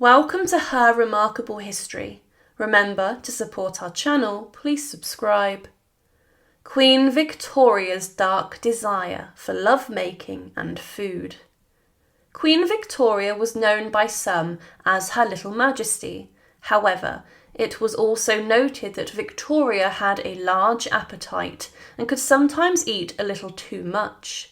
Welcome to her remarkable history. Remember to support our channel, please subscribe. Queen Victoria's dark desire for lovemaking and food. Queen Victoria was known by some as Her Little Majesty. However, it was also noted that Victoria had a large appetite and could sometimes eat a little too much.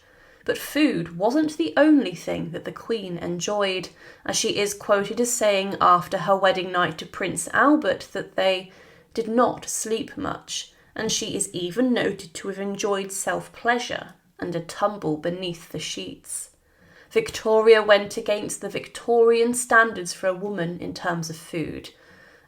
But food wasn't the only thing that the Queen enjoyed, as she is quoted as saying after her wedding night to Prince Albert that they did not sleep much, and she is even noted to have enjoyed self-pleasure and a tumble beneath the sheets. Victoria went against the Victorian standards for a woman in terms of food.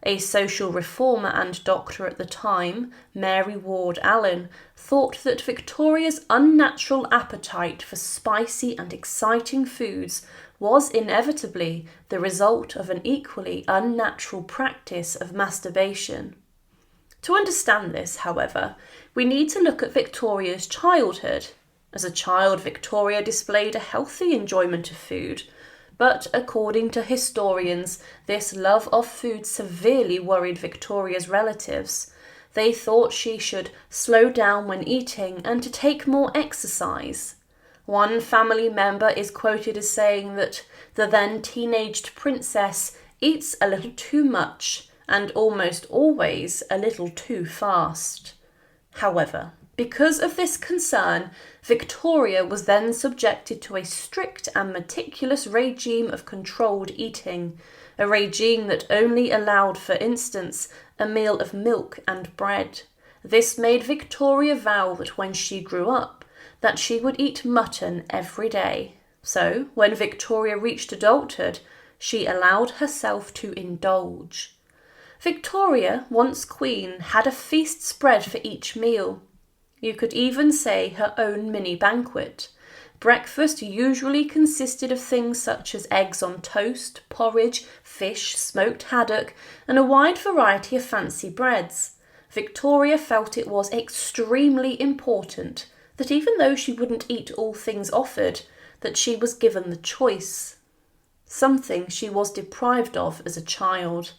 A social reformer and doctor at the time, Mary Ward Allen, thought that Victoria's unnatural appetite for spicy and exciting foods was inevitably the result of an equally unnatural practice of masturbation. To understand this, however, we need to look at Victoria's childhood. As a child, Victoria displayed a healthy enjoyment of food, but according to historians, this love of food severely worried Victoria's relatives. They thought she should slow down when eating and to take more exercise. One family member is quoted as saying that the then teenaged princess eats a little too much and almost always a little too fast. However, because of this concern, Victoria was then subjected to a strict and meticulous regime of controlled eating, a regime that only allowed, for instance, a meal of milk and bread. This made Victoria vow that when she grew up, that she would eat mutton every day. So, when Victoria reached adulthood, she allowed herself to indulge. Victoria, once queen, had a feast spread for each meal. You could even say her own mini banquet. Breakfast usually consisted of things such as eggs on toast, porridge, fish, smoked haddock, and a wide variety of fancy breads. Victoria felt it was extremely important that even though she wouldn't eat all things offered, that she was given the choice, something she was deprived of as a child.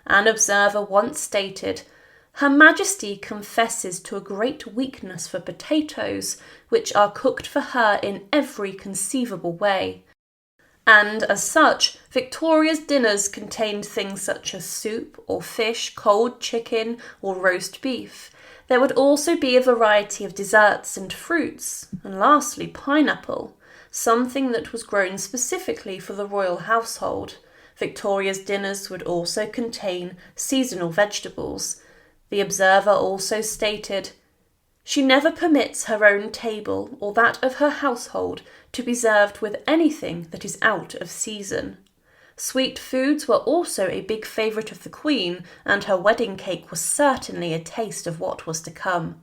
An observer once stated, "Her Majesty confesses to a great weakness for potatoes, which are cooked for her in every conceivable way." And as such, Victoria's dinners contained things such as soup or fish, cold chicken or roast beef. There would also be a variety of desserts and fruits, and lastly pineapple, something that was grown specifically for the royal household. Victoria's dinners would also contain seasonal vegetables. The observer also stated, "She never permits her own table or that of her household to be served with anything that is out of season." Sweet foods were also a big favourite of the Queen, and her wedding cake was certainly a taste of what was to come.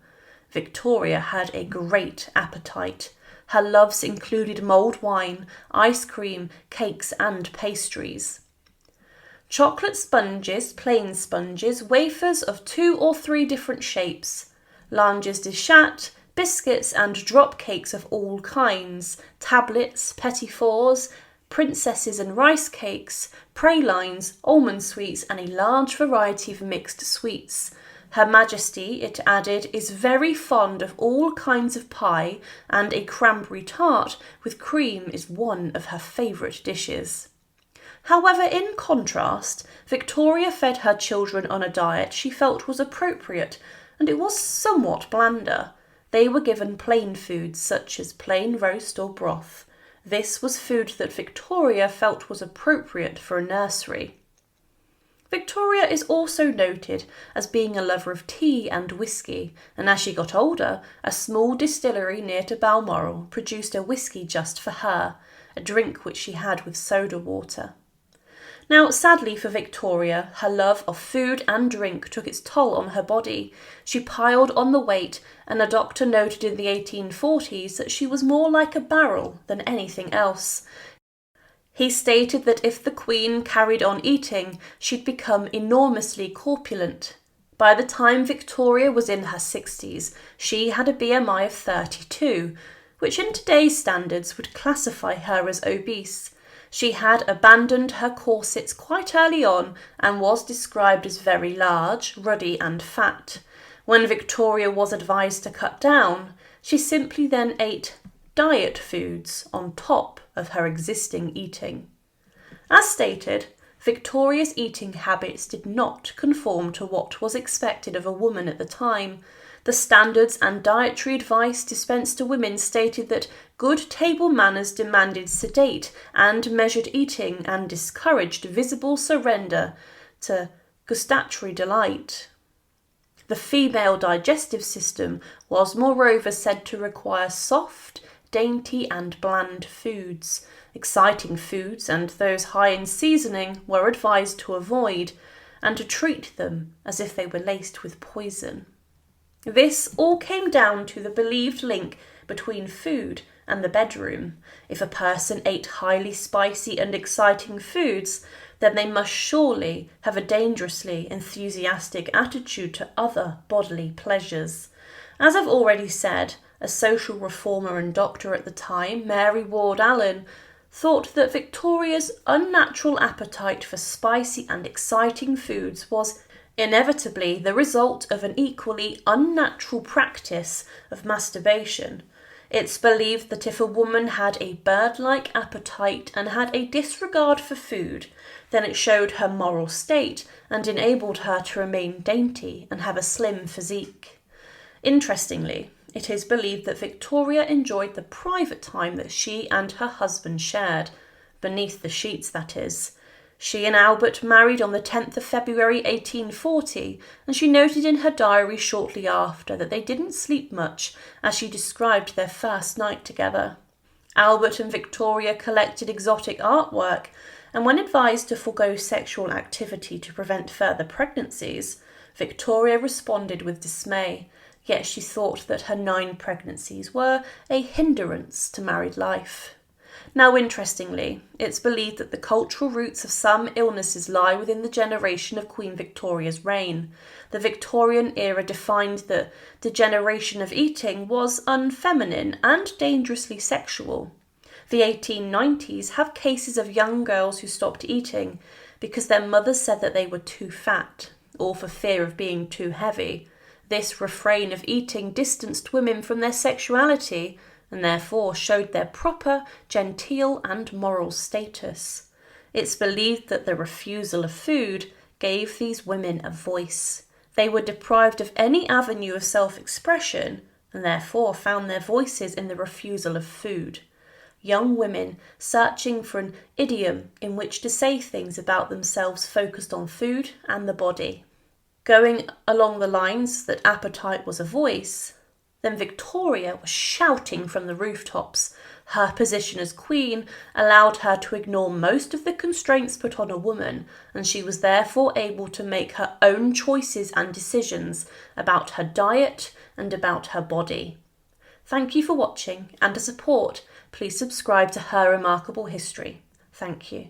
Victoria had a great appetite. Her loves included mulled wine, ice cream, cakes and pastries. Chocolate sponges, plain sponges, wafers of 2 or 3 different shapes, langes de chat, biscuits and drop cakes of all kinds, tablets, petit fours, princesses and rice cakes, pralines, almond sweets and a large variety of mixed sweets. Her Majesty, it added, is very fond of all kinds of pie, and a cranberry tart with cream is one of her favourite dishes. However, in contrast, Victoria fed her children on a diet she felt was appropriate, and it was somewhat blander. They were given plain foods such as plain roast or broth. This was food that Victoria felt was appropriate for a nursery. Victoria is also noted as being a lover of tea and whisky, and as she got older, a small distillery near to Balmoral produced a whisky just for her, a drink which she had with soda water. Now, sadly for Victoria, her love of food and drink took its toll on her body. She piled on the weight, and a doctor noted in the 1840s that she was more like a barrel than anything else. He stated that if the Queen carried on eating, she'd become enormously corpulent. By the time Victoria was in her 60s, she had a BMI of 32, which in today's standards would classify her as obese. She had abandoned her corsets quite early on and was described as very large, ruddy and fat. When Victoria was advised to cut down, she simply then ate diet foods on top of her existing eating. As stated, Victoria's eating habits did not conform to what was expected of a woman at the time. The standards and dietary advice dispensed to women stated that good table manners demanded sedate and measured eating and discouraged visible surrender to gustatory delight. The female digestive system was moreover said to require soft, dainty and bland foods. Exciting foods and those high in seasoning were advised to avoid and to treat them as if they were laced with poison. This all came down to the believed link between food and the bedroom. If a person ate highly spicy and exciting foods, then they must surely have a dangerously enthusiastic attitude to other bodily pleasures. As I've already said, a social reformer and doctor at the time, Mary Ward Allen, thought that Victoria's unnatural appetite for spicy and exciting foods was inevitably the result of an equally unnatural practice of masturbation. It's believed that if a woman had a bird-like appetite and had a disregard for food, then it showed her moral state and enabled her to remain dainty and have a slim physique. Interestingly, it is believed that Victoria enjoyed the private time that she and her husband shared, beneath the sheets that is. She and Albert married on the 10th of February 1840, and she noted in her diary shortly after that they didn't sleep much as she described their first night together. Albert and Victoria collected exotic artwork, and when advised to forego sexual activity to prevent further pregnancies, Victoria responded with dismay. Yet she thought that her 9 pregnancies were a hindrance to married life. Now, interestingly, it's believed that the cultural roots of some illnesses lie within the generation of Queen Victoria's reign. The Victorian era defined that degeneration of eating was unfeminine and dangerously sexual. The 1890s have cases of young girls who stopped eating because their mothers said that they were too fat, or for fear of being too heavy. This refrain of eating distanced women from their sexuality and therefore showed their proper, genteel and moral status. It's believed that the refusal of food gave these women a voice. They were deprived of any avenue of self-expression and therefore found their voices in the refusal of food. Young women searching for an idiom in which to say things about themselves focused on food and the body. Going along the lines that appetite was a voice, then Victoria was shouting from the rooftops. Her position as queen allowed her to ignore most of the constraints put on a woman, and she was therefore able to make her own choices and decisions about her diet and about her body. Thank you for watching, and to support, please subscribe to Her Remarkable History. Thank you.